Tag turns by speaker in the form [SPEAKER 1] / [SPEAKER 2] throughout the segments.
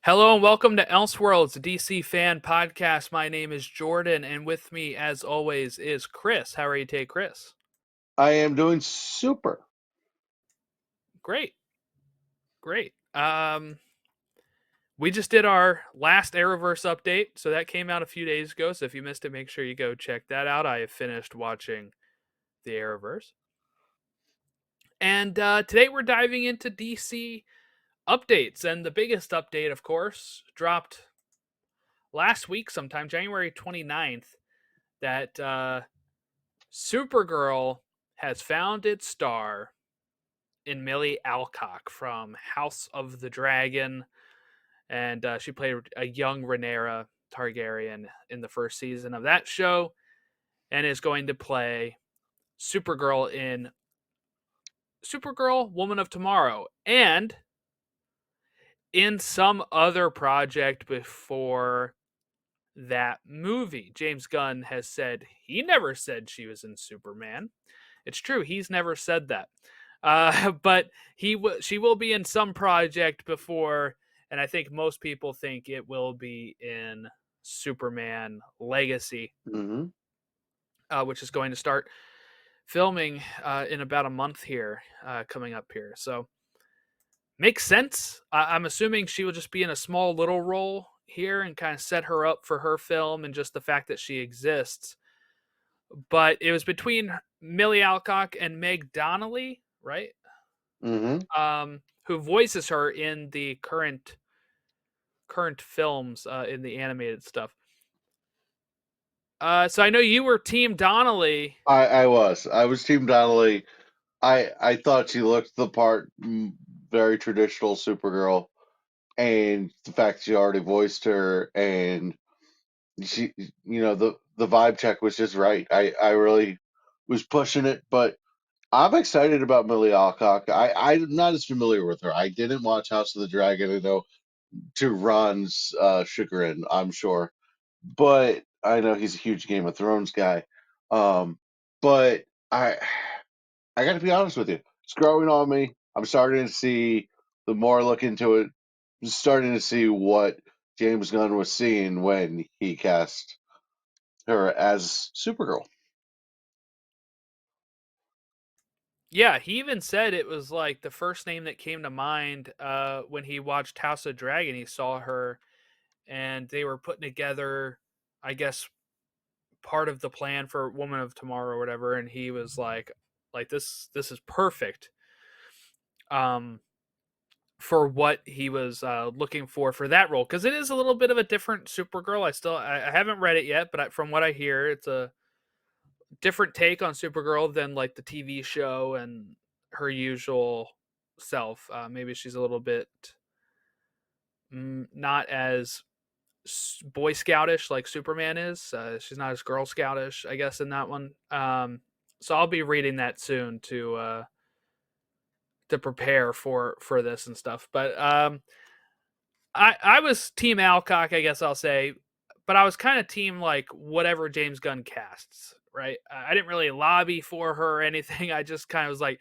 [SPEAKER 1] Hello and welcome to Elseworlds DC fan podcast. My name is Jordan, and with me, as always, is Chris. How are you today, Chris?
[SPEAKER 2] I am doing super.
[SPEAKER 1] Great, great. We just did our last Arrowverse update, so that came out a few days ago. So if you missed it, make sure you go check that out. I have finished watching the Arrowverse, and today we're diving into DC updates, and the biggest update, of course, dropped last week, sometime January 29th. That Supergirl has found its star in Millie Alcock from House of the Dragon, and she played a young Rhaenyra Targaryen in the first season of that show, and is going to play Supergirl in Supergirl Woman of Tomorrow, and in some other project before that movie. James Gunn has said he never said she was in Superman. It's true, he's never said that. But she will be in some project before, and I think most people think it will be in Superman Legacy,
[SPEAKER 2] hmm
[SPEAKER 1] which is going to start filming in about a month here, coming up here. So makes sense. I'm assuming she will just be in a small little role here and kind of set her up for her film and just the fact that she exists. But it was between Millie Alcock and Meg Donnelly, right?
[SPEAKER 2] hmm
[SPEAKER 1] Who voices her in the current films in the animated stuff. So I know you were Team Donnelly.
[SPEAKER 2] I was Team Donnelly. I thought she looked the part, very traditional Supergirl, and the fact she already voiced her, and she, the vibe check was just right. I really was pushing it, but I'm excited about Millie Alcock. I'm not as familiar with her. I didn't watch House of the Dragon. I know to Ron's chagrin, I'm sure, but I know he's a huge Game of Thrones guy. Um, but I got to be honest with you, it's growing on me. I'm starting to see the more I look into it, I'm starting to see what James Gunn was seeing when he cast her as Supergirl.
[SPEAKER 1] Yeah, he even said it was like the first name that came to mind when he watched House of Dragon. He saw her, and they were putting together, I guess, part of the plan for Woman of Tomorrow or whatever. And he was like this is perfect. Um, for what he was looking for that role, because it is a little bit of a different Supergirl. I haven't read it yet, but from what I hear, it's a different take on Supergirl than like the TV show and her usual self. Maybe she's a little bit not as Boy Scoutish like Superman is. She's not as Girl Scoutish, I guess, in that one. So I'll be reading that soon to prepare for this and stuff. But I was Team Alcock, I guess I'll say, but I was kind of team like whatever James Gunn casts. Right, I didn't really lobby for her or anything. I just kind of was like,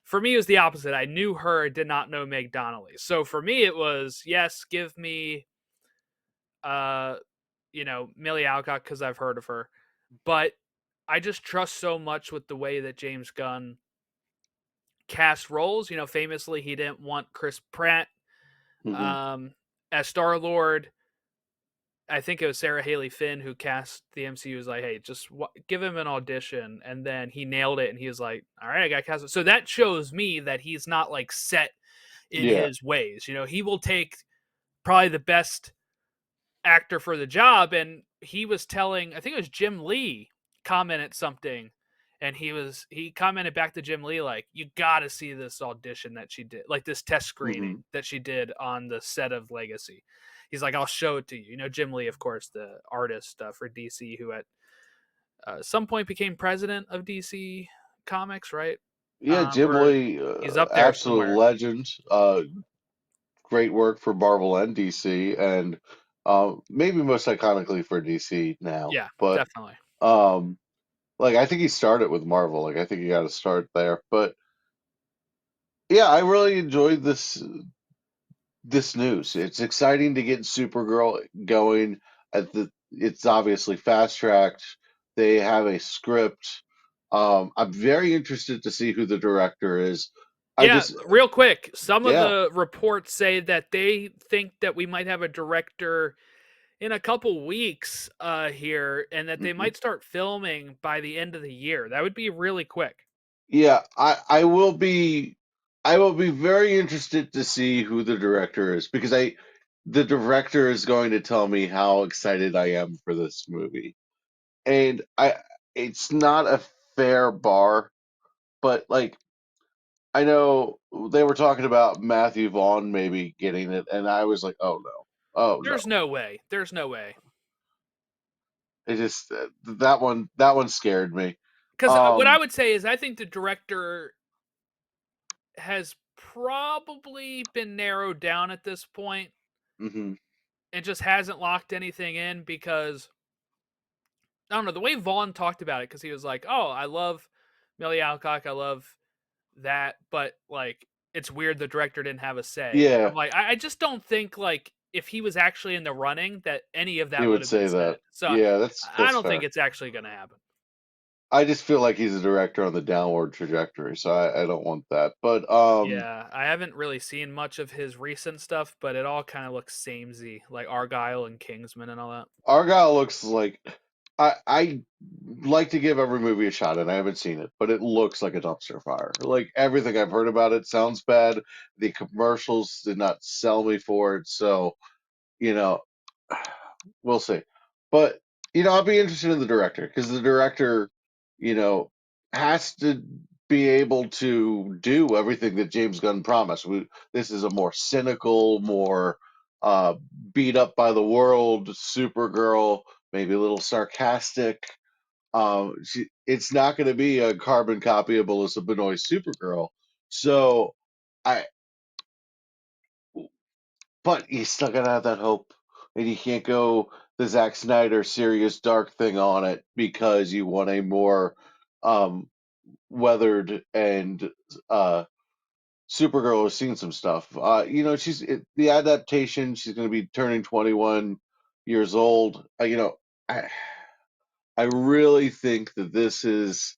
[SPEAKER 1] for me, it was the opposite. I knew her, did not know Meg Donnelly. So for me, it was yes, give me, uh, Millie Alcock because I've heard of her, but I just trust so much with the way that James Gunn cast roles. Famously, he didn't want Chris Pratt
[SPEAKER 2] hmm
[SPEAKER 1] um, as Star Lord. I think it was Sarah Haley Finn who cast the MCU. Was like, hey, just give him an audition, and then he nailed it. And he was like, all right, I got cast. So that shows me that he's not like set in
[SPEAKER 2] Yeah.
[SPEAKER 1] his ways. He will take probably the best actor for the job. And he was telling, I think it was Jim Lee commented something, and he commented back to Jim Lee like, you got to see this audition that she did, like this test
[SPEAKER 2] hmm
[SPEAKER 1] screening that she did on the set of Legacy. He's like, I'll show it to you. Jim Lee, of course, the artist for DC, who at some point became president of DC Comics, right?
[SPEAKER 2] Yeah, Jim
[SPEAKER 1] Or
[SPEAKER 2] Lee,
[SPEAKER 1] he's up there
[SPEAKER 2] absolute
[SPEAKER 1] somewhere.
[SPEAKER 2] legend. Great work for Marvel and DC, and maybe most iconically for DC now.
[SPEAKER 1] Yeah,
[SPEAKER 2] But
[SPEAKER 1] definitely.
[SPEAKER 2] um, like I think he started with Marvel. Like I think he got to start there. But yeah, I really enjoyed this news. It's exciting to get Supergirl going. It's obviously fast tracked. They have a script. I'm very interested to see who the director is. I
[SPEAKER 1] Yeah,
[SPEAKER 2] just,
[SPEAKER 1] real quick, some of
[SPEAKER 2] yeah,
[SPEAKER 1] the reports say that they think that we might have a director in a couple weeks here, and that they
[SPEAKER 2] mhm.
[SPEAKER 1] might start filming by the end of the year. That would be really quick.
[SPEAKER 2] Yeah. I will be very interested to see who the director is because the director is going to tell me how excited I am for this movie, and it's not a fair bar, but like I know they were talking about Matthew Vaughn maybe getting it, and I was like, oh no, oh no.
[SPEAKER 1] There's no way. There's no way.
[SPEAKER 2] It just that one scared me.
[SPEAKER 1] Because what I
[SPEAKER 2] Um,
[SPEAKER 1] would say is, I think the director has probably been narrowed down at this point
[SPEAKER 2] mhm.
[SPEAKER 1] and just hasn't locked anything in because I don't know the way Vaughn talked about it because he was like, "Oh, I love Millie Alcock, I love that, but like it's weird the director didn't have a say." And I'm
[SPEAKER 2] Yeah,
[SPEAKER 1] like, I just don't think like if he was actually in the running that any of
[SPEAKER 2] he
[SPEAKER 1] that would
[SPEAKER 2] would
[SPEAKER 1] have been
[SPEAKER 2] say that.
[SPEAKER 1] said. So
[SPEAKER 2] Yeah,
[SPEAKER 1] I
[SPEAKER 2] that's
[SPEAKER 1] don't think
[SPEAKER 2] fair.
[SPEAKER 1] it's actually going to happen.
[SPEAKER 2] I just feel like he's a director on the downward trajectory, so I don't want that. But
[SPEAKER 1] Yeah, I haven't really seen much of his recent stuff, but it all kind of looks samey, like Argyle and Kingsman and all that.
[SPEAKER 2] Argyle looks like I like to give every movie a shot, and I haven't seen it, but it looks like a dumpster fire. Like everything I've heard about it sounds bad. The commercials did not sell me for it, so you know, we'll see. But I'll be interested in the director because the director, you know, has to be able to do everything that James Gunn promised. This is a more cynical, more uh, beat up by the world Supergirl, maybe a little sarcastic. It's not going to be a carbon copy of Melissa Benoist's Supergirl. So I But you still gotta have that hope, and you can't go the Zack Snyder serious dark thing on it because you want a more um, weathered and Supergirl has seen some stuff. The adaptation. She's going to be turning 21 years old. I I really think that this is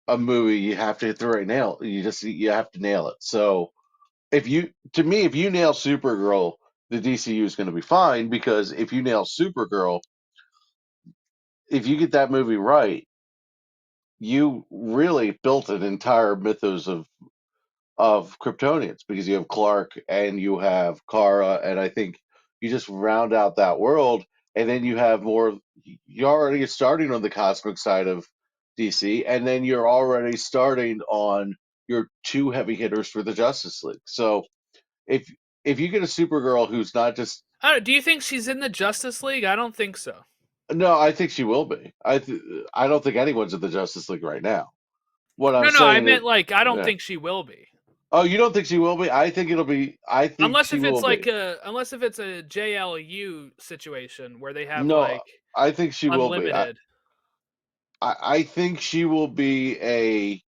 [SPEAKER 2] a movie you have to hit the right nail. You have to nail it. So if you nail Supergirl, the DCU is going to be fine because if you nail Supergirl, if you get that movie right, you really built an entire mythos of Kryptonians because you have Clark and you have Kara, and I think you just round out that world, and then you have more. You're already starting on the cosmic side of DC, and then you're already starting on your two heavy hitters for the Justice League. So if if you get a Supergirl who's not just
[SPEAKER 1] Do you think she's in the Justice League? I don't think so.
[SPEAKER 2] no, I think she will be. I don't think anyone's in the Justice League right now. What I'm
[SPEAKER 1] No, I
[SPEAKER 2] saying is,
[SPEAKER 1] meant like I don't
[SPEAKER 2] yeah.
[SPEAKER 1] think she will be.
[SPEAKER 2] Oh, you don't think she will be? I think it'll be. I think
[SPEAKER 1] Unless
[SPEAKER 2] she
[SPEAKER 1] if it's
[SPEAKER 2] will
[SPEAKER 1] like
[SPEAKER 2] be.
[SPEAKER 1] a JLU situation where they have
[SPEAKER 2] No,
[SPEAKER 1] like
[SPEAKER 2] I think she will be.
[SPEAKER 1] unlimited.
[SPEAKER 2] I think she will be a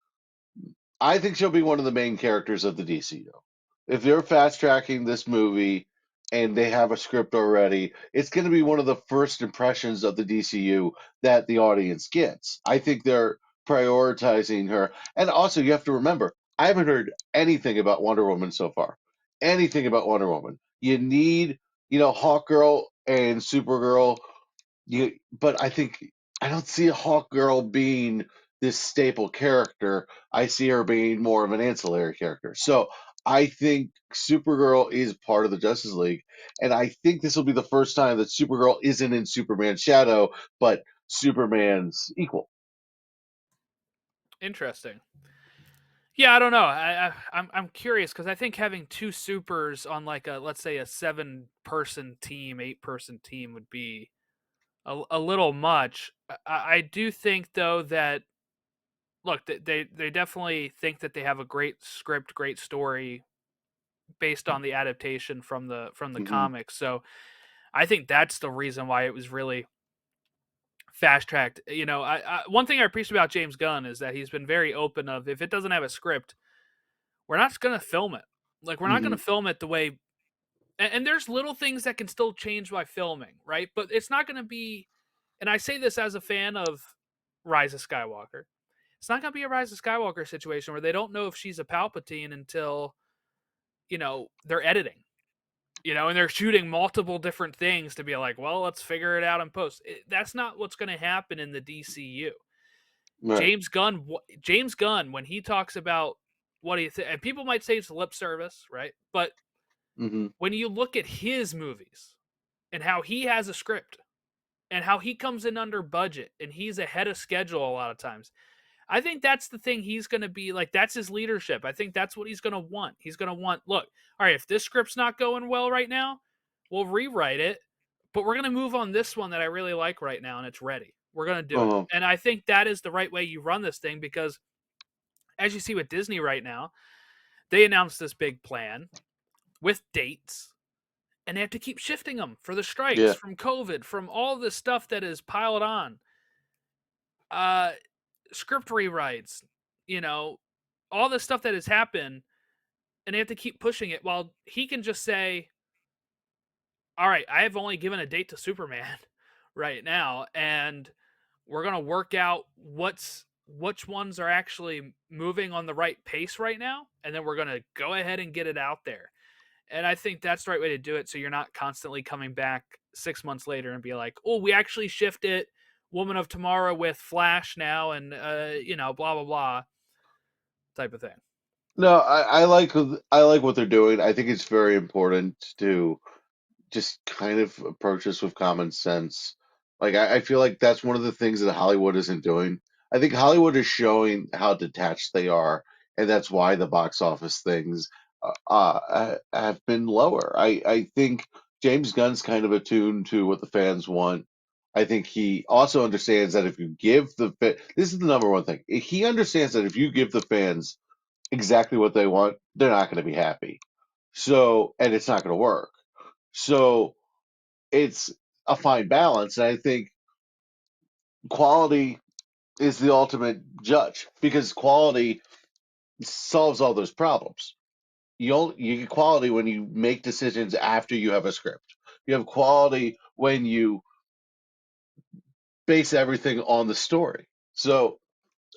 [SPEAKER 2] I think she'll be one of the main characters of the DCU. If they're fast tracking this movie and they have a script already, it's going to be one of the first impressions of the DCU that the audience gets. I think they're prioritizing her. And also, you have to remember, I haven't heard anything about Wonder Woman so far. Anything about Wonder Woman. You need, Hawkgirl and Supergirl but I don't see Hawk Girl being this staple character. I see her being more of an ancillary character. So I think Supergirl is part of the Justice League, and I think this will be the first time that Supergirl isn't in Superman's shadow, but Superman's equal.
[SPEAKER 1] Interesting. Yeah, I don't know. I'm curious because I think having two supers on like a, let's say, a 7-person team, 8-person team would be a little much. I do think though that, look, they definitely think that they have a great script, great story based on the adaptation from the
[SPEAKER 2] Hmm.
[SPEAKER 1] comics. So I think that's the reason why it was really fast tracked. One thing I appreciate about James Gunn is that he's been very open of, if it doesn't have a script, we're not going to film it. Like we're not going
[SPEAKER 2] Hmm.
[SPEAKER 1] to film it the way. And there's little things that can still change by filming, right? But it's not going to be, and I say this as a fan of Rise of Skywalker. It's not going to be a Rise of Skywalker situation where they don't know if she's a Palpatine until, they're editing, and they're shooting multiple different things to be like, well, let's figure it out in post. That's not what's going to happen in the DCU.
[SPEAKER 2] Right.
[SPEAKER 1] James Gunn, when he talks about what he and people might say it's lip service, right? But
[SPEAKER 2] Hmm.
[SPEAKER 1] when you look at his movies and how he has a script and how he comes in under budget and he's ahead of schedule a lot of times, I think that's the thing he's going to be like. That's his leadership. I think that's what he's going to want. He's going to want, look, all right, if this script's not going well right now, we'll rewrite it, but we're going to move on this one that I really like right now and it's ready. We're going to do it.
[SPEAKER 2] Uh-huh.
[SPEAKER 1] And I think that is the right way you run this thing because as you see with Disney right now, they announced this big plan with dates and they have to keep shifting them for the strikes,
[SPEAKER 2] Yeah.
[SPEAKER 1] from COVID, from all this stuff that is piled on. Uh, Script rewrites, you know, all this stuff that has happened, and they have to keep pushing it. While he can just say, "All right, I have only given a date to Superman right now, and we're gonna work out which ones are actually moving on the right pace right now, and then we're gonna go ahead and get it out there." And I think that's the right way to do it. So you're not constantly coming back 6 months later and be like, "Oh, we actually shifted Woman of Tomorrow with Flash now," and blah blah blah type of thing.
[SPEAKER 2] No, I like what they're doing. I think it's very important to just kind of approach this with common sense. Like I feel like that's one of the things that Hollywood isn't doing. I think Hollywood is showing how detached they are, and that's why the box office things have been lower. I think James Gunn's kind of attuned to what the fans want. I think he also understands that if you give this is the number one thing. He understands that if you give the fans exactly what they want, they're not going to be happy. So, and it's not going to work. So it's a fine balance. And I think quality is the ultimate judge because quality solves all those problems. You get quality when you make decisions after you have a script. You have quality when you base everything on the story. So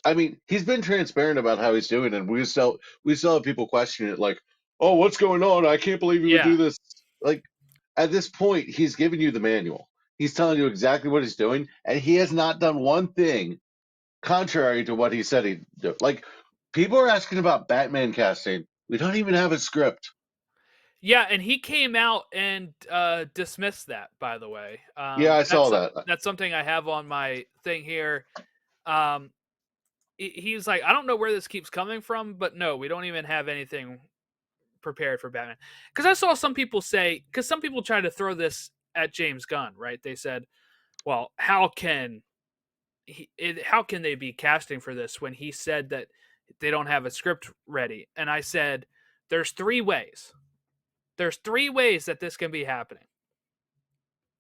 [SPEAKER 2] I mean, he's been transparent about how he's doing, and we still have people questioning it, like, "Oh, what's going on? I can't believe you would
[SPEAKER 1] Yeah,
[SPEAKER 2] do this." Like, at this point, he's giving you the manual. He's telling you exactly what he's doing, and he has not done one thing contrary to what he said he'd do. Like, people are asking about Batman casting. We don't even have a script.
[SPEAKER 1] yeah, and he came out and dismissed that. By the way,
[SPEAKER 2] Yeah, I
[SPEAKER 1] that's
[SPEAKER 2] saw that.
[SPEAKER 1] that's something I have on my thing here. Um, he's like, I don't know where this keeps coming from, but no, we don't even have anything prepared for Batman. Because I saw some people say, because some people try to throw this at James Gunn, right? They said, well, how can they be casting for this when he said that they don't have a script ready? And I said, there's three ways. There's three ways that this can be happening.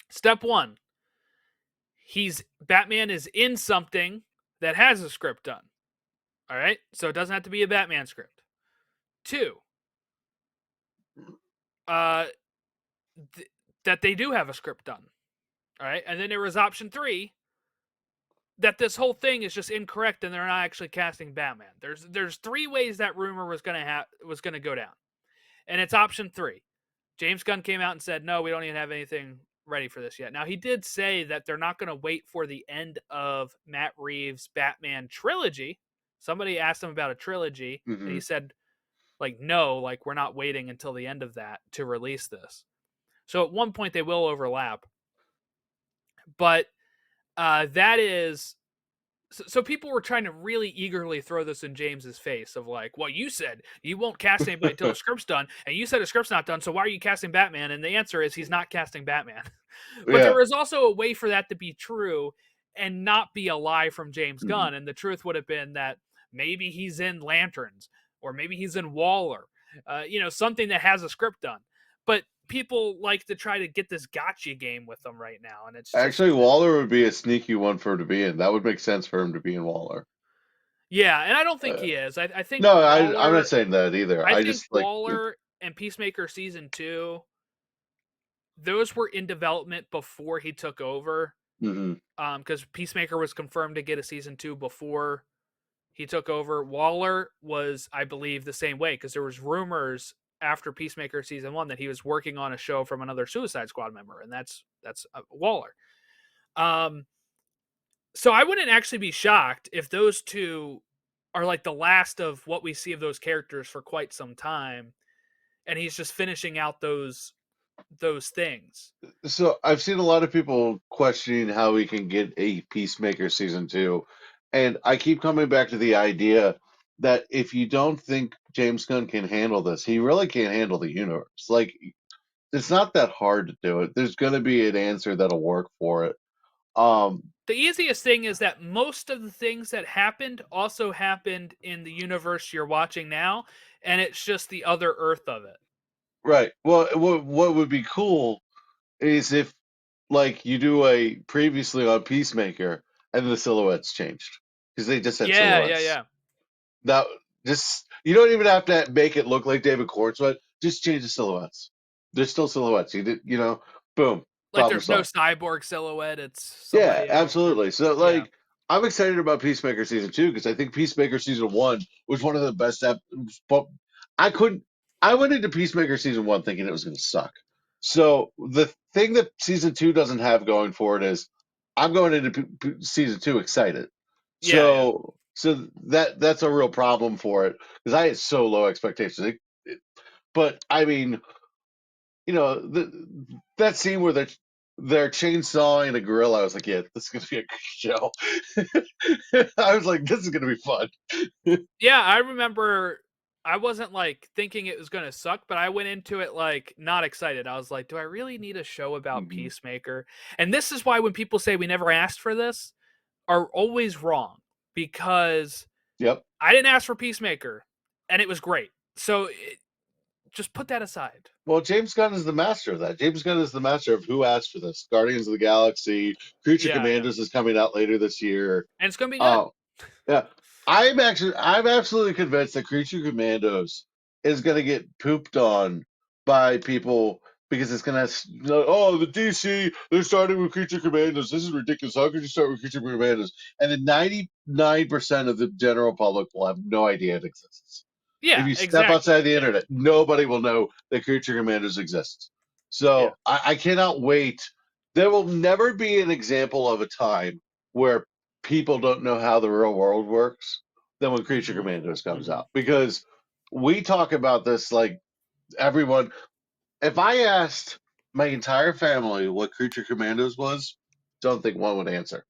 [SPEAKER 1] Step one, Batman is in something that has a script done. All right, so it doesn't have to be a Batman script. Two, uh, that they do have a script done. All right, and then there was option three, that this whole thing is just incorrect and they're not actually casting Batman. There's three ways that rumor was gonna go down, and it's option three. James Gunn came out and said, no, we don't even have anything ready for this yet. Now he did say that they're not going to wait for the end of Matt Reeves' Batman trilogy. Somebody asked him about a trilogy, and he
[SPEAKER 2] Hmm.
[SPEAKER 1] said, like, no, like we're not waiting until the end of that to release this. So at one point they will overlap, but that is so people were trying to really eagerly throw this in James's face of like, well, you said you won't cast anybody until the script's done, and you said the script's not done, so why are you casting Batman? And the answer is he's not casting Batman. But there
[SPEAKER 2] Yeah.
[SPEAKER 1] was also a way for that to be true and not be a lie from James
[SPEAKER 2] Hmm.
[SPEAKER 1] Gunn. And the truth would have been that maybe he's in Lanterns or maybe he's in Waller, something that has a script done. But people like to try to get this gotcha game with them right now, and it's just
[SPEAKER 2] Actually, Waller would be a sneaky one for him to be in. That would make sense for him to be in Waller.
[SPEAKER 1] yeah, and I don't think
[SPEAKER 2] Uh,
[SPEAKER 1] he is. I think
[SPEAKER 2] no, I'm not
[SPEAKER 1] Waller.
[SPEAKER 2] saying that either.
[SPEAKER 1] I
[SPEAKER 2] I
[SPEAKER 1] think
[SPEAKER 2] just like
[SPEAKER 1] Waller and Peacemaker season two. those were in development before he took over.
[SPEAKER 2] Hmm.
[SPEAKER 1] Because Peacemaker was confirmed to get a season 2 before he took over. Waller was, I believe, the same way because there was rumors after Peacemaker season 1 that he was working on a show from another Suicide Squad member, and that's Waller. Um, so I wouldn't actually be shocked if those two are like the last of what we see of those characters for quite some time, and he's just finishing out those things.
[SPEAKER 2] So I've seen a lot of people questioning how we can get a Peacemaker season two, and I keep coming back to the idea that if you don't think James Gunn can handle this, he really can't handle the universe. Like it's not that hard to do it. There's going to be an answer that'll work for it. Um,
[SPEAKER 1] The easiest thing is that most of the things that happened also happened in the universe you're watching now, and it's just the other Earth of it.
[SPEAKER 2] right. Well, what would be cool is if like you do a previously on Peacemaker and the silhouettes changed because they just had
[SPEAKER 1] Yeah, yeah,
[SPEAKER 2] silhouettes.
[SPEAKER 1] yeah.
[SPEAKER 2] That just you don't even have to make it look like David Cornsweet. Just change the silhouettes. They're still silhouettes. Boom,
[SPEAKER 1] Like
[SPEAKER 2] problem
[SPEAKER 1] there's no
[SPEAKER 2] solved.
[SPEAKER 1] cyborg silhouette, it's
[SPEAKER 2] Yeah,
[SPEAKER 1] somebody else.
[SPEAKER 2] absolutely. So
[SPEAKER 1] Yeah.
[SPEAKER 2] like I'm excited about Peacemaker season two because I think Peacemaker season one was one of the best. But I couldn't. I went into Peacemaker season one thinking it was going to suck. So the thing that season two doesn't have going for it is I'm going into season two excited.
[SPEAKER 1] Yeah, yeah.
[SPEAKER 2] So that's a real problem for it because I had so low expectations. But I mean, that scene where they're chainsawing a gorilla, I was like, yeah, this is gonna be a good show. I was like, this is gonna be fun.
[SPEAKER 1] Yeah, I remember I wasn't like thinking it was going to suck, but I went into it like not excited. I was like, do I really need a show about
[SPEAKER 2] Hmm.
[SPEAKER 1] Peacemaker? And this is why when people say we never asked for this are always wrong because
[SPEAKER 2] Yep.
[SPEAKER 1] I didn't ask for Peacemaker and it was great. So just put that aside.
[SPEAKER 2] Well, James Gunn is the master of that. James Gunn is the master of who asked for this. Guardians of the Galaxy, Creature
[SPEAKER 1] Yeah, yeah.
[SPEAKER 2] Commandos is coming out later this year.
[SPEAKER 1] And it's going to be good.
[SPEAKER 2] Uh, Yeah, I'm absolutely convinced that Creature Commandos is going to get pooped on by people because it's going to, oh, the DC, they're starting with Creature Commandos. This is ridiculous. How could you start with Creature Commandos? And then 99% of the general public will have no idea it exists. If
[SPEAKER 1] Yeah,
[SPEAKER 2] you step
[SPEAKER 1] exactly.
[SPEAKER 2] outside the
[SPEAKER 1] Yeah.
[SPEAKER 2] internet, nobody will know that Creature Commandos exists.
[SPEAKER 1] Yeah.
[SPEAKER 2] So I cannot wait. There will never be an example of a time where people don't know how the real world works than when Creature
[SPEAKER 1] Mhm.
[SPEAKER 2] Commandos comes
[SPEAKER 1] Mhm.
[SPEAKER 2] out. Because we talk about this like everyone. If I asked my entire family what Creature Commandos was, don't think one would answer.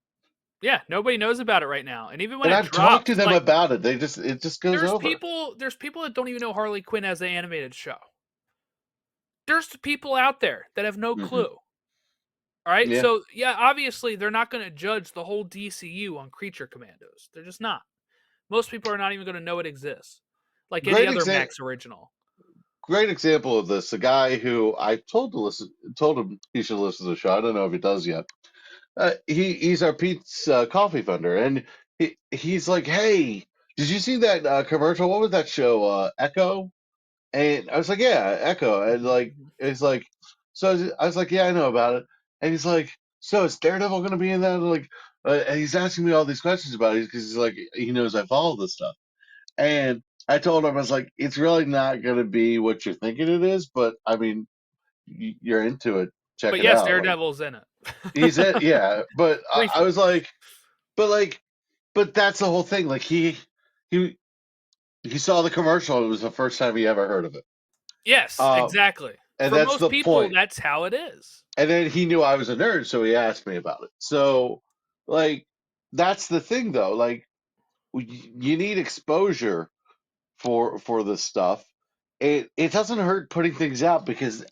[SPEAKER 1] Yeah, nobody knows about it right now. And even when
[SPEAKER 2] And
[SPEAKER 1] it
[SPEAKER 2] I've talked to
[SPEAKER 1] drops,
[SPEAKER 2] them
[SPEAKER 1] like
[SPEAKER 2] about it. It just goes over.
[SPEAKER 1] there's people that don't even know Harley Quinn as the animated show. There's people out there that have no
[SPEAKER 2] Hmm.
[SPEAKER 1] clue. All right?
[SPEAKER 2] Yeah,
[SPEAKER 1] So, yeah, obviously they're not going to judge the whole DCU on Creature Commandos. They're just not. Most people are not even going to know it exists. Like any
[SPEAKER 2] great
[SPEAKER 1] other
[SPEAKER 2] example.
[SPEAKER 1] Max original.
[SPEAKER 2] Great example of this. A guy who I told him he should listen to the show. I don't know if he does yet. He's our Pete's coffee vendor, and he's like, "Hey, did you see that commercial? What was that show? Echo?" And I was like, "Yeah, Echo." And
[SPEAKER 1] Mhm,
[SPEAKER 2] like,
[SPEAKER 1] mhm.
[SPEAKER 2] it's like, so I was like, "Yeah, I know about it." And he's like, "So is Daredevil going to be in that?" Like, and he's asking me all these questions about it because he's like, he knows I follow this stuff. And I told him I was like, "It's really not going to be what you're thinking it is, but I mean, you're into it. Check
[SPEAKER 1] But
[SPEAKER 2] it
[SPEAKER 1] yes,
[SPEAKER 2] out." Like,
[SPEAKER 1] Daredevil's in it.
[SPEAKER 2] he's it, yeah. But I
[SPEAKER 1] Briefly.
[SPEAKER 2] was like. But like, but that's the whole thing. Like he he saw the commercial. It was the first time he ever heard of it.
[SPEAKER 1] Yes,
[SPEAKER 2] Um,
[SPEAKER 1] exactly.
[SPEAKER 2] and
[SPEAKER 1] For
[SPEAKER 2] that's
[SPEAKER 1] most
[SPEAKER 2] the
[SPEAKER 1] people,
[SPEAKER 2] point.
[SPEAKER 1] that's how it is.
[SPEAKER 2] And then he knew I was a nerd, so he asked me about it. So, like, that's the thing, though. Like, you need exposure for this stuff. It doesn't hurt putting things out because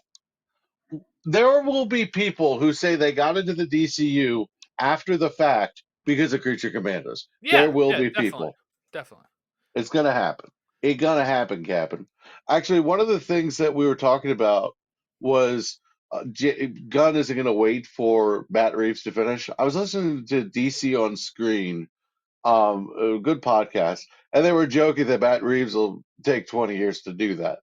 [SPEAKER 2] there will be people who say they got into the DCU after the fact because of Creature Commandos. There
[SPEAKER 1] Yeah,
[SPEAKER 2] will
[SPEAKER 1] yeah,
[SPEAKER 2] be
[SPEAKER 1] definitely.
[SPEAKER 2] people.
[SPEAKER 1] Definitely.
[SPEAKER 2] It's gonna happen. It's gonna happen, Captain. Actually, one of the things that we were talking about was Gunn isn't gonna wait for Matt Reeves to finish. I was listening to DC on Screen, a good podcast, and they were joking that Matt Reeves will take 20 years to do that.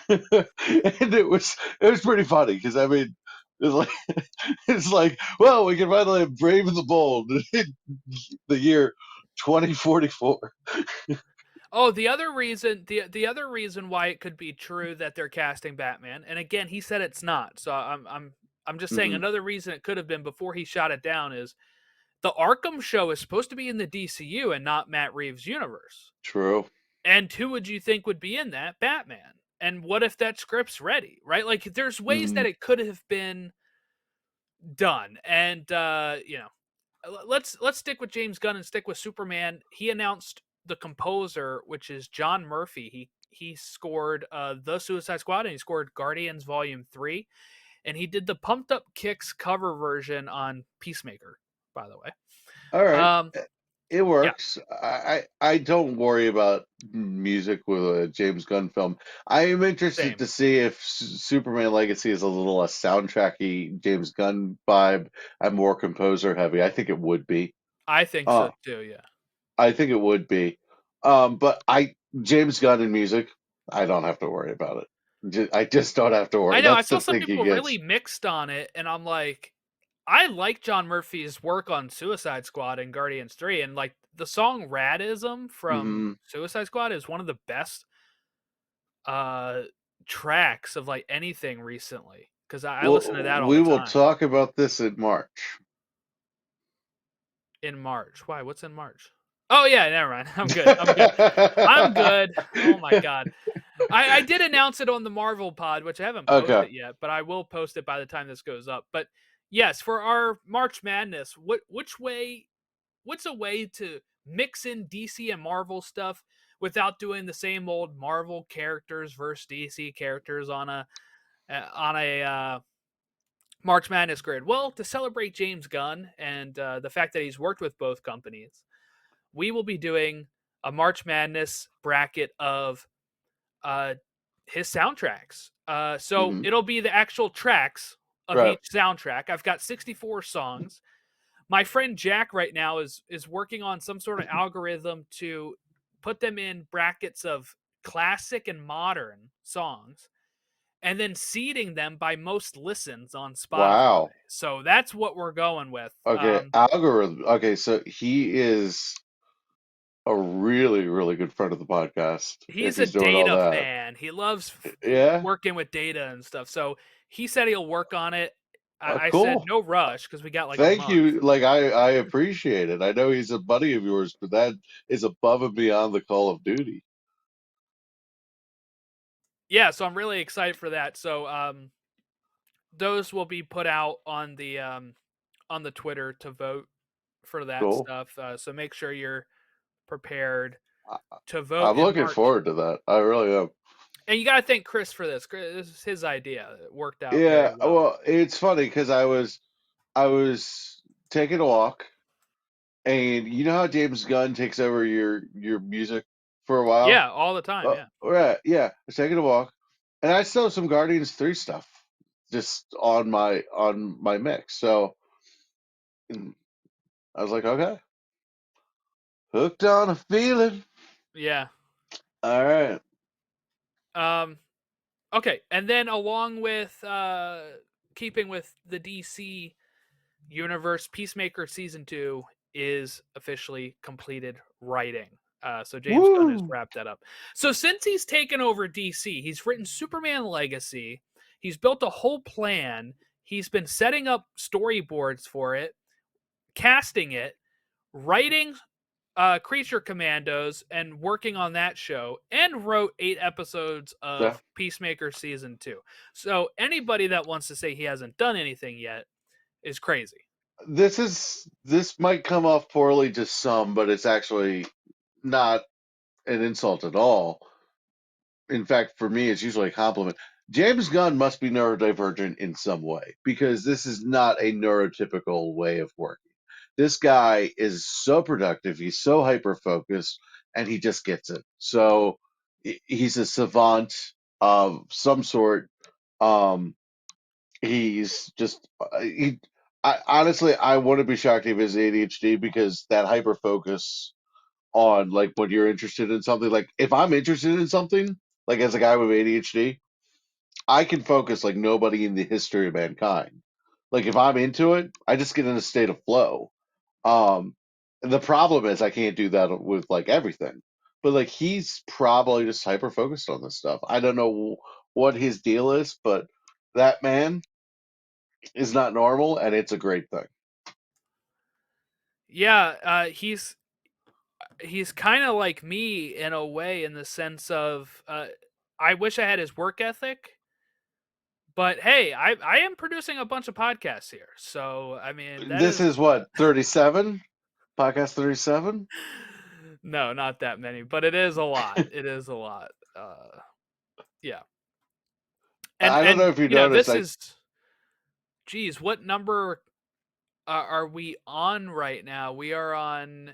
[SPEAKER 2] And it was pretty funny because I mean, it's like it's like, well, we can finally have Brave and the Bold in the year 2044.
[SPEAKER 1] Oh, the other reason why it could be true that they're casting Batman, and again, he said it's not. So I'm just saying
[SPEAKER 2] Hmm.
[SPEAKER 1] another reason it could have been before he shot it down is the Arkham show is supposed to be in the DCU and not Matt Reeves' universe.
[SPEAKER 2] True.
[SPEAKER 1] And who would you think would be in that? Batman. And what if that script's ready, right? Like there's ways
[SPEAKER 2] Hmm.
[SPEAKER 1] that it could have been done. And let's stick with James Gunn and stick with Superman. He announced the composer, which is John Murphy. He scored the Suicide Squad and he scored Guardians Volume 3 and he did the Pumped Up Kicks cover version on Peacemaker, by the way.
[SPEAKER 2] All right.
[SPEAKER 1] Um
[SPEAKER 2] It
[SPEAKER 1] yeah,
[SPEAKER 2] works. I don't worry about music with a James Gunn film. I am interested
[SPEAKER 1] same.
[SPEAKER 2] to see if Superman Legacy is a little less soundtracky James Gunn vibe and more composer heavy. I think it would be.
[SPEAKER 1] I think so
[SPEAKER 2] Uh,
[SPEAKER 1] too, yeah.
[SPEAKER 2] I think it would be. But James Gunn in music, I don't have to worry about it. I just don't have to worry.
[SPEAKER 1] I know I
[SPEAKER 2] That's
[SPEAKER 1] saw
[SPEAKER 2] the
[SPEAKER 1] some
[SPEAKER 2] thing he
[SPEAKER 1] people really
[SPEAKER 2] gets.
[SPEAKER 1] mixed on it and I'm like I like John Murphy's work on Suicide Squad and Guardians 3 and like the song Radism from
[SPEAKER 2] Hmm.
[SPEAKER 1] Suicide Squad is one of the best uh tracks of like anything recently because I listen to
[SPEAKER 2] Well,
[SPEAKER 1] that all
[SPEAKER 2] we
[SPEAKER 1] the
[SPEAKER 2] will
[SPEAKER 1] time
[SPEAKER 2] talk about this in March.
[SPEAKER 1] in March. Why? What's in March? Oh yeah, never mind. I'm good. I'm good. I'm good. Oh my god. I did announce it on the Marvel pod, which I haven't
[SPEAKER 2] Okay.
[SPEAKER 1] posted yet, but I will post it by the time this goes up. But yes, for our March Madness, what's a way to mix in DC and Marvel stuff without doing the same old Marvel characters versus DC characters on a March Madness grid? Well, to celebrate James Gunn and the fact that he's worked with both companies, we will be doing a March Madness bracket of uh, his soundtracks. So
[SPEAKER 2] Hmm.
[SPEAKER 1] it'll be the actual tracks of
[SPEAKER 2] Right.
[SPEAKER 1] each soundtrack. I've got 64 songs. My friend Jack right now is working on some sort of algorithm to put them in brackets of classic and modern songs and then seeding them by most listens on Spotify.
[SPEAKER 2] Wow.
[SPEAKER 1] So that's what we're going with.
[SPEAKER 2] Okay. Algorithm. Okay. So he is a really, really good friend of the podcast if
[SPEAKER 1] He's a
[SPEAKER 2] he's doing all
[SPEAKER 1] data
[SPEAKER 2] that.
[SPEAKER 1] fan. He loves
[SPEAKER 2] Yeah.
[SPEAKER 1] working with data and stuff. So he said he'll work on it. I said
[SPEAKER 2] Cool.
[SPEAKER 1] no rush because we got like a
[SPEAKER 2] Thank
[SPEAKER 1] month.
[SPEAKER 2] you. Like I appreciate it. I know he's a buddy of yours, but that is above and beyond the Call of Duty.
[SPEAKER 1] Yeah, so I'm really excited for that. So those will be put out on the Twitter to vote for that
[SPEAKER 2] Cool.
[SPEAKER 1] stuff. So make sure you're prepared
[SPEAKER 2] I,
[SPEAKER 1] to vote
[SPEAKER 2] I'm
[SPEAKER 1] in
[SPEAKER 2] looking
[SPEAKER 1] March.
[SPEAKER 2] forward to that. I really am.
[SPEAKER 1] And you got to thank Chris for this. This is his idea. It worked out very
[SPEAKER 2] Yeah.
[SPEAKER 1] well.
[SPEAKER 2] Well, it's funny because I was taking a walk. And you know how James Gunn takes over your music for a while?
[SPEAKER 1] Yeah, all the time. Yeah.
[SPEAKER 2] Right, yeah. I was taking a walk, and I still have some Guardians 3 stuff just on my mix. So mm, I was like, okay, hooked on a feeling.
[SPEAKER 1] Yeah.
[SPEAKER 2] All right.
[SPEAKER 1] Um okay, and then along with keeping with the DC universe, Peacemaker season 2 is officially completed writing. So James Gunn has
[SPEAKER 2] Woo!
[SPEAKER 1] wrapped that up. So since he's taken over DC, he's written Superman Legacy. He's built a whole plan. He's been setting up storyboards for it, casting it, writing Creature Commandos and working on that show, and wrote 8 episodes
[SPEAKER 2] Yeah.
[SPEAKER 1] of Peacemaker season 2. So anybody that wants to say he hasn't done anything yet is crazy.
[SPEAKER 2] This might come off poorly to some, but it's actually not an insult at all. In fact, for me, it's usually a compliment. James Gunn must be neurodivergent in some way because this is not a neurotypical way of working. This guy is so productive, he's so hyper focused, and he just gets it. So he's a savant of some sort. Um, he's just he. Honestly, I wouldn't be shocked if he has ADHD because that hyper focus on like when you're interested in something. Like if I'm interested in something. Like as a guy with ADHD, I can focus like nobody in the history of mankind. Like if I'm into it, I just get in a state of flow. Um, the problem is I can't do that with like everything. But like he's probably just hyper focused on this stuff. I don't know what his deal is, but that man is not normal, and it's a great thing.
[SPEAKER 1] Yeah, he's kind of like me in a way, in the sense of I wish I had his work ethic, but hey, I am producing a bunch of podcasts here, so I mean that
[SPEAKER 2] This
[SPEAKER 1] is
[SPEAKER 2] is what 37 podcast 37.
[SPEAKER 1] no, not that many, but it is a lot. It is a lot. Yeah,
[SPEAKER 2] I don't know
[SPEAKER 1] and
[SPEAKER 2] if you
[SPEAKER 1] you know
[SPEAKER 2] noticed.
[SPEAKER 1] this
[SPEAKER 2] I
[SPEAKER 1] is, geez, what number are we on right now? We are on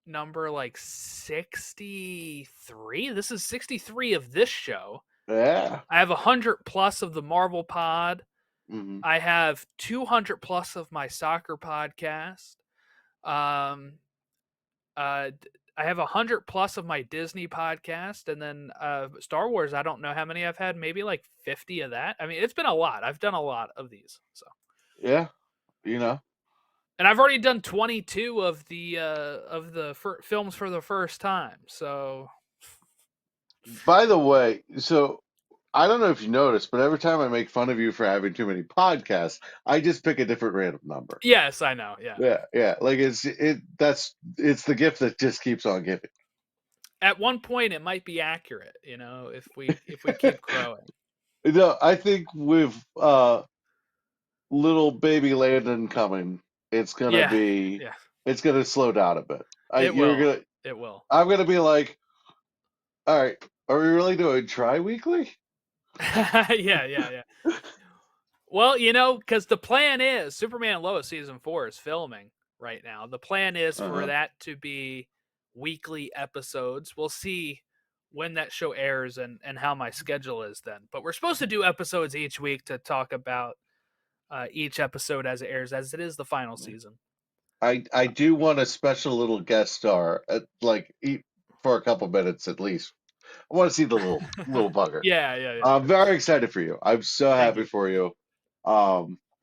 [SPEAKER 1] number like 63. This is 63 of this show.
[SPEAKER 2] yeah.
[SPEAKER 1] I have 100 plus of the Marvel pod.
[SPEAKER 2] Hmm.
[SPEAKER 1] I have 200 plus of my soccer podcast. Um, I have 100 plus of my Disney podcast, and then Star Wars. I don't know how many I've had. Maybe like 50 of that. I mean, it's been a lot. I've done a lot of these. So,
[SPEAKER 2] Yeah, you know.
[SPEAKER 1] and I've already done 22 of the films for the first time. So,
[SPEAKER 2] By the way, so I don't know if you noticed, but every time I make fun of you for having too many podcasts, I just pick a different random number.
[SPEAKER 1] yes, I know. Yeah.
[SPEAKER 2] Yeah, yeah. Like it's the gift that just keeps on giving.
[SPEAKER 1] At one point, it might be accurate. You know, if we keep growing.
[SPEAKER 2] No, I think with little baby Landon coming, it's gonna
[SPEAKER 1] Yeah.
[SPEAKER 2] be
[SPEAKER 1] Yeah.
[SPEAKER 2] it's gonna slow down a bit.
[SPEAKER 1] It
[SPEAKER 2] You're
[SPEAKER 1] will.
[SPEAKER 2] gonna
[SPEAKER 1] It will.
[SPEAKER 2] I'm gonna be like, all right, are we really doing tri-weekly?
[SPEAKER 1] Yeah. Yeah. Yeah. Well, you know, because the plan is Superman and Lois season 4 is filming right now. The plan is for
[SPEAKER 2] Uh-huh.
[SPEAKER 1] that to be weekly episodes. We'll see when that show airs and how my schedule is then. But we're supposed to do episodes each week to talk about each episode as it airs, as it is the final season.
[SPEAKER 2] I do want a special little guest star, for a couple minutes at least. I want to see the little bugger.
[SPEAKER 1] Yeah, yeah, yeah.
[SPEAKER 2] I'm very excited for you. I'm so
[SPEAKER 1] Thank
[SPEAKER 2] happy
[SPEAKER 1] you.
[SPEAKER 2] for you.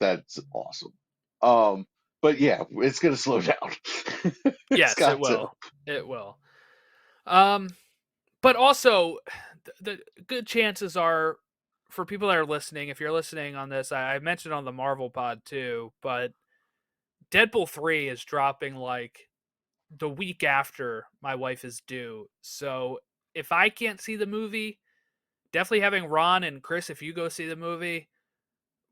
[SPEAKER 2] That's awesome. But yeah, it's gonna slow down. It's
[SPEAKER 1] Yes, it
[SPEAKER 2] got to.
[SPEAKER 1] will. It will. Um, but also, the good chances are for people that are listening. If you're listening on this, I mentioned on the Marvel Pod too, but Deadpool 3 is dropping like the week after my wife is due. So if I can't see the movie, definitely having Ron and Chris, if you go see the movie,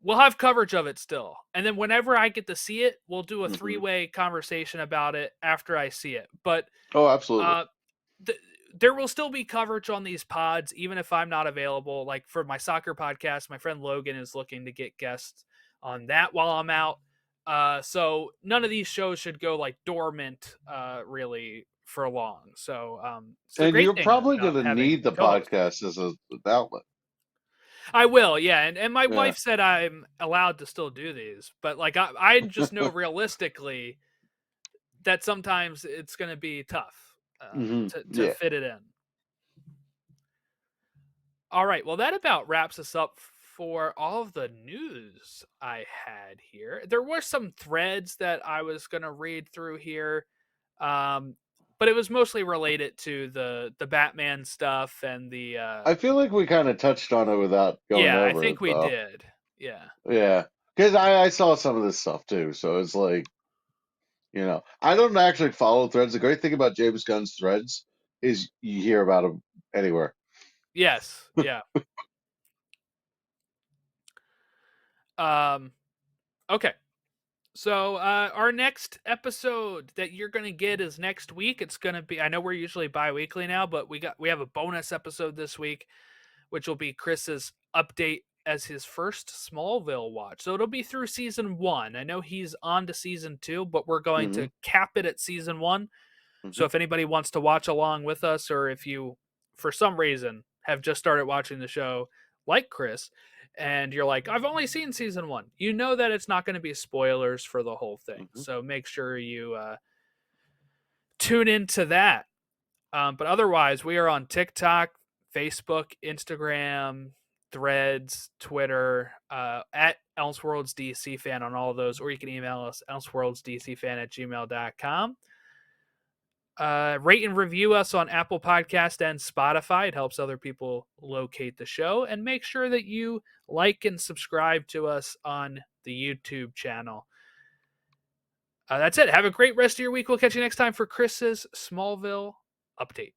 [SPEAKER 1] we'll have coverage of it still. And then whenever I get to see it, we'll do a
[SPEAKER 2] Hmm.
[SPEAKER 1] three-way conversation about it after I see it. But
[SPEAKER 2] Oh, absolutely.
[SPEAKER 1] uh there will still be coverage on these pods, even if I'm not available. Like for my soccer podcast, my friend Logan is looking to get guests on that while I'm out. So none of these shows should go like dormant, really for long. So it's the
[SPEAKER 2] And
[SPEAKER 1] great
[SPEAKER 2] you're
[SPEAKER 1] thing
[SPEAKER 2] probably
[SPEAKER 1] about
[SPEAKER 2] gonna
[SPEAKER 1] having
[SPEAKER 2] need the
[SPEAKER 1] co-hosts.
[SPEAKER 2] podcast as an outlet.
[SPEAKER 1] I will, yeah, and my
[SPEAKER 2] Yeah.
[SPEAKER 1] wife said I'm allowed to still do these, but like I just know realistically that sometimes it's going to be tough
[SPEAKER 2] Hmm.
[SPEAKER 1] to
[SPEAKER 2] Yeah.
[SPEAKER 1] fit it in. All right. Well, that about wraps us up for all of the news I had here. There were some threads that I was going to read through here, um, but it was mostly related to the Batman stuff and the
[SPEAKER 2] I feel like we kind of touched on it without going
[SPEAKER 1] yeah, I
[SPEAKER 2] over it
[SPEAKER 1] think we
[SPEAKER 2] though.
[SPEAKER 1] did. Yeah.
[SPEAKER 2] Yeah. Because I saw some of this stuff too, so it's like, I don't actually follow threads. The great thing about James Gunn's threads is you hear about them anywhere.
[SPEAKER 1] Yes. Yeah. Um. Okay. So our next episode that you're gonna get is next week. It's gonna be. I know we're usually bi-weekly now, but we have a bonus episode this week, which will be Chris's update as his first Smallville watch. So it'll be through season 1. I know he's on to season 2, but we're going
[SPEAKER 2] Hmm.
[SPEAKER 1] to cap it at season 1.
[SPEAKER 2] Hmm.
[SPEAKER 1] So if anybody wants to watch along with us, or if you, for some reason, have just started watching the show like Chris, and you're like, I've only seen season 1, you know that it's not going to be spoilers for the whole thing.
[SPEAKER 2] Hmm.
[SPEAKER 1] So make sure you tune into that. But otherwise, we are on TikTok, Facebook, Instagram, Threads, Twitter, at elseworldsdcfan on all of those, or you can email us elseworldsdcfan@gmail.com. Rate and review us on Apple Podcast and Spotify. It helps other people locate the show. And make sure that you like and subscribe to us on the YouTube channel. That's it. Have a great rest of your week. We'll catch you next time for Chris's Smallville update.